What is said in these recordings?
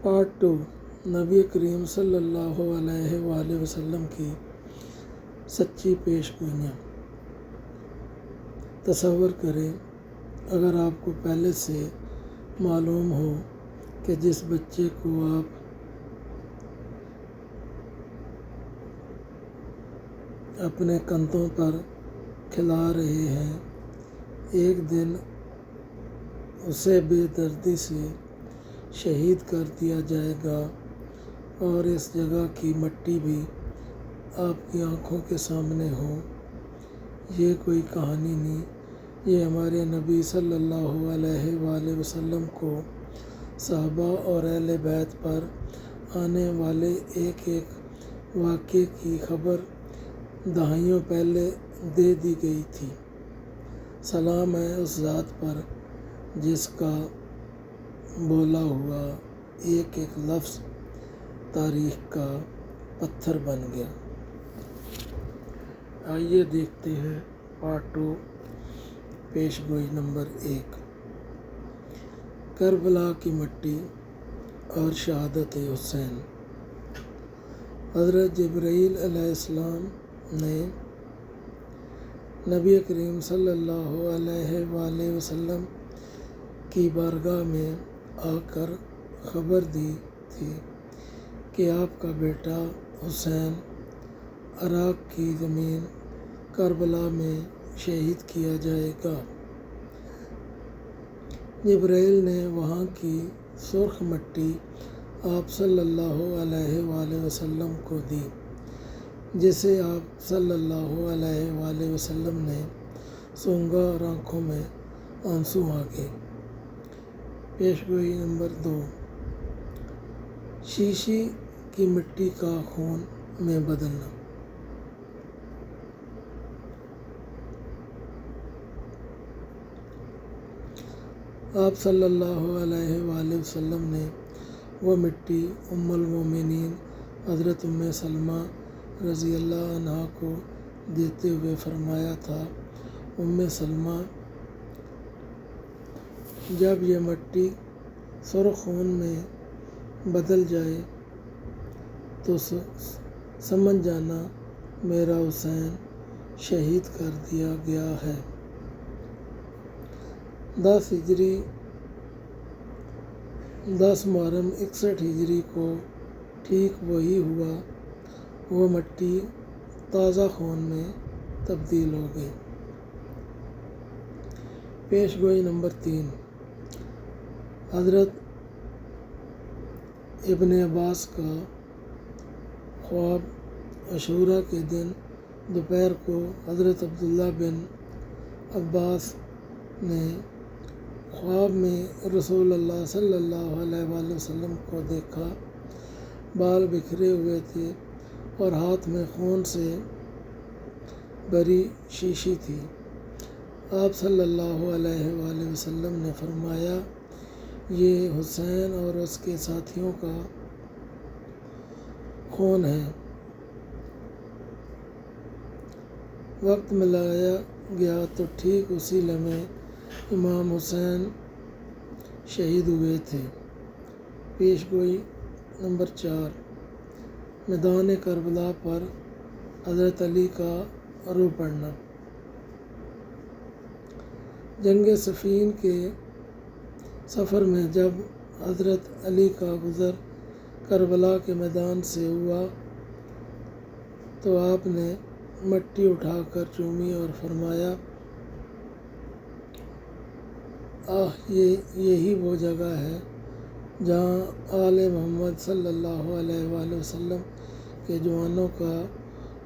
Part 2 نبی کریم صلی اللہ علیہ وآلہ وسلم کی سچی پیش گوئیاں۔ تصور کریں اگر آپ کو پہلے سے معلوم ہو کہ جس بچے کو آپ اپنے کندھوں پر کھلا رہے ہیں ایک دن اسے بے دردی سے شہید کر دیا جائے گا، اور اس جگہ کی مٹی بھی آپ کی آنکھوں کے سامنے ہو۔ یہ کوئی کہانی نہیں، یہ ہمارے نبی صلی اللہ علیہ وآلہ وسلم کو صحابہ اور اہل بیت پر آنے والے ایک ایک واقعے کی خبر دہائیوں پہلے دے دی گئی تھی۔ سلام ہے اس ذات پر جس کا بولا ہوا ایک ایک لفظ تاریخ کا پتھر بن گیا۔ آئیے دیکھتے ہیں پارٹ 2 پیش گوئی نمبر 1، کربلا کی مٹی اور شہادت حسین۔ حضرت جبرائیل علیہ السلام نے نبی کریم صلی اللہ علیہ وآلہ وسلم کی بارگاہ میں آ کر خبر دی تھی کہ آپ کا بیٹا حسین عراق کی زمین کربلا میں شہید کیا جائے گا۔ جبرائیل نے وہاں کی سرخ مٹی آپ صلی اللہ علیہ وآلہ وسلم کو دی، جسے آپ صلی اللہ علیہ وآلہ وسلم نے سونگا اور آنکھوں میں آنسو آ گئے۔ پیش گوئی نمبر 2، شیشی کی مٹی کا خون میں بدلنا۔ آپ صلی اللہ علیہ وآلہ وسلم نے وہ مٹی ام المومنین حضرت ام سلمہ رضی اللہ عنہا کو دیتے ہوئے فرمایا تھا، ام سلمہ، جب یہ مٹی سرخ خون میں بدل جائے تو سمجھ جانا میرا حسین شہید کر دیا گیا ہے۔ 10 محرم 61 ہجری کو ٹھیک وہی ہوا، وہ مٹی تازہ خون میں تبدیل ہو گئی۔ پیش گوئی نمبر 3، حضرت ابن عباس کا خواب۔ عاشوراء کے دن دوپہر کو حضرت عبداللہ بن عباس نے خواب میں رسول اللہ صلی اللہ علیہ وآلہ وسلم کو دیکھا۔ بال بکھرے ہوئے تھے اور ہاتھ میں خون سے بھری شیشی تھی۔ آپ صلی اللہ علیہ وآلہ وسلم نے فرمایا، یہ حسین اور اس کے ساتھیوں کا خون ہے۔ وقت ملایا گیا تو ٹھیک اسی لمحے امام حسین شہید ہوئے تھے۔ پیش گوئی نمبر 4، میدان کربلا پر حضرت علی کا رو پڑنا۔ جنگ صفین کے سفر میں جب حضرت علی کا گزر کربلا کے میدان سے ہوا تو آپ نے مٹی اٹھا کر چومی اور فرمایا، یہی وہ جگہ ہے جہاں آل محمد صلی اللہ علیہ وآلہ وسلم کے جوانوں کا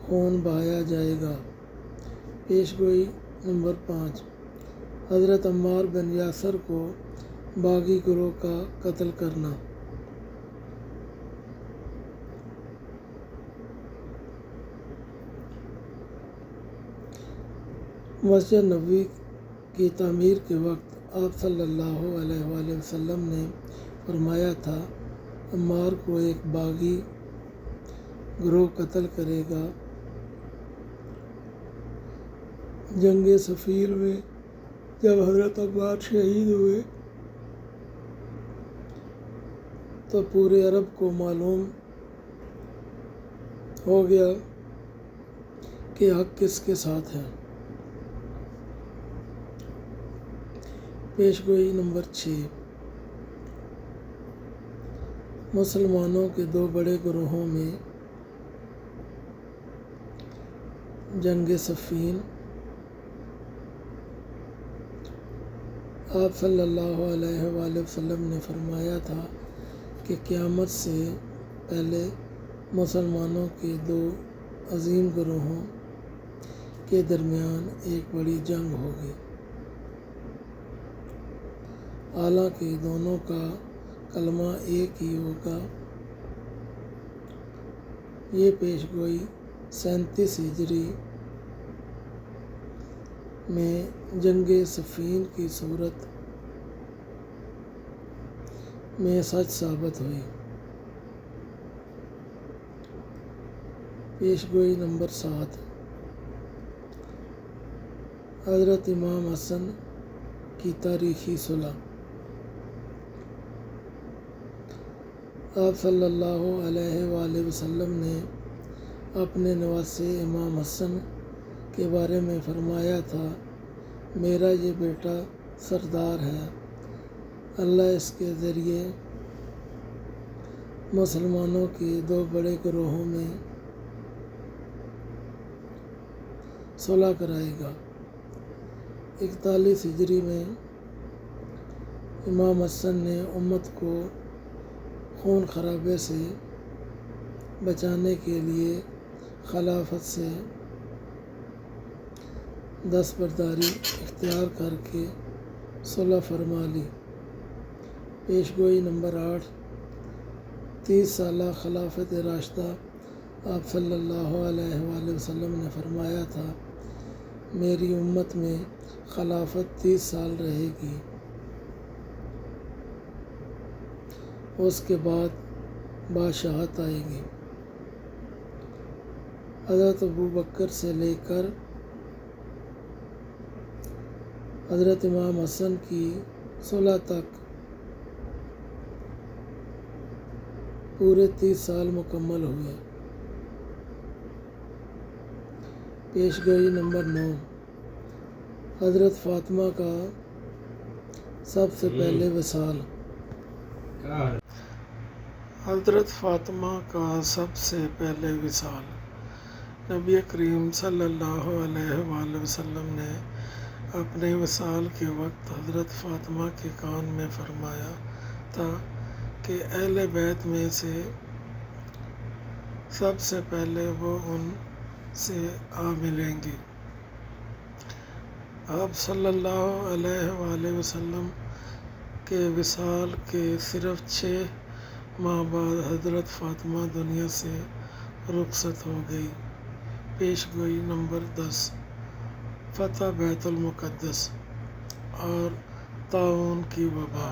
خون بہایا جائے گا۔ پیش گوئی نمبر 5، حضرت عمار بن یاسر کو باغی گروہ کا قتل کرنا۔ مسجد نبوی کی تعمیر کے وقت آپ صلی اللہ علیہ وآلہ وسلم نے فرمایا تھا، عمار کو ایک باغی گروہ قتل کرے گا۔ جنگ صفین میں جب حضرت عمار شہید ہوئے تو پورے عرب کو معلوم ہو گیا کہ حق کس کے ساتھ ہے۔ پیشگوئی نمبر 6، مسلمانوں کے دو بڑے گروہوں میں جنگ صفین۔ آپ صلی اللہ علیہ وآلہ وسلم نے فرمایا تھا کہ قیامت سے پہلے مسلمانوں کے دو عظیم گروہوں کے درمیان ایک بڑی جنگ ہوگی، حالانکہ دونوں کا کلمہ ایک ہی ہوگا۔ یہ پیشگوئی 37 ہجری میں جنگ صفین کی صورت میں سچ ثابت ہوئی۔ پیشگوئی نمبر 7، حضرت امام حسن کی تاریخی صلح۔ آپ صلی اللہ علیہ وآلہ وسلم نے اپنے نواسے امام حسن کے بارے میں فرمایا تھا، میرا یہ بیٹا سردار ہے، اللہ اس کے ذریعے مسلمانوں کے دو بڑے گروہوں میں صلح کرائے گا۔ 41 ہجری میں امام حسن نے امت کو خون خرابے سے بچانے کے لیے خلافت سے دستبرداری اختیار کر کے صلح فرما لی۔ پیشگوئی نمبر 8، 30 سالہ خلافت راشدہ۔ آپ صلی اللہ علیہ وآلہ وسلم نے فرمایا تھا، میری امت میں خلافت 30 سال رہے گی، اس کے بعد بادشاہت آئے گی۔ حضرت ابوبکر سے لے کر حضرت امام حسن کی صلح تک پورے 30 سال مکمل ہوئے۔ پیشگوئی نمبر 9، حضرت فاطمہ کا سب سے پہلے وصال۔ حضرت فاطمہ کا سب سے پہلے وصال۔ نبی کریم صلی اللہ علیہ وآلہ وسلم نے اپنے وصال کے وقت حضرت فاطمہ کے کان میں فرمایا تھا کہ اہل بیت میں سے سب سے پہلے وہ ان سے آ ملیں گی۔ آپ صلی اللہ علیہ وآلہ وسلم کے وصال کے صرف 6 ماہ بعد حضرت فاطمہ دنیا سے رخصت ہو گئی۔ پیشگوئی نمبر 10، فتح بیت المقدس اور طاعون کی وبا۔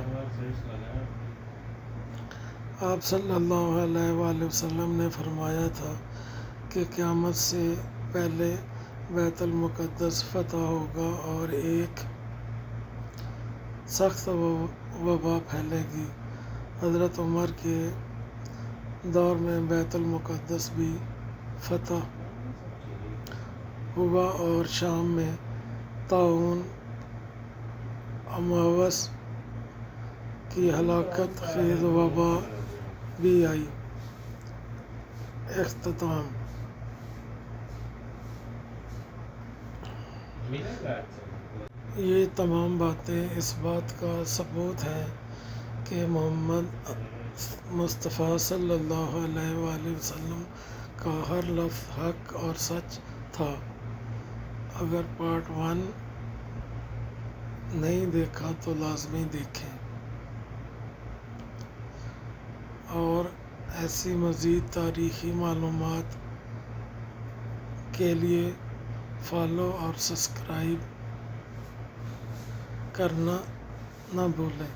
آپ صلی اللہ علیہ وآلہ وسلم نے فرمایا تھا کہ قیامت سے پہلے بیت المقدس فتح ہوگا اور ایک سخت وبا پھیلے گی۔ حضرت عمر کے دور میں بیت المقدس بھی فتح ہوا اور شام میں طاعون امواس کی ہلاکت خیز وبا بھی آئی۔ اختتام۔ یہ تمام باتیں اس بات کا ثبوت ہیں کہ محمد مصطفیٰ صلی اللہ علیہ وآلہ وسلم کا ہر لفظ حق اور سچ تھا۔ اگر پارٹ 1 نہیں دیکھا تو لازمی دیکھیں، اور ایسی مزید تاریخی معلومات کے لیے فالو اور سبسکرائب کرنا نہ بھولیں۔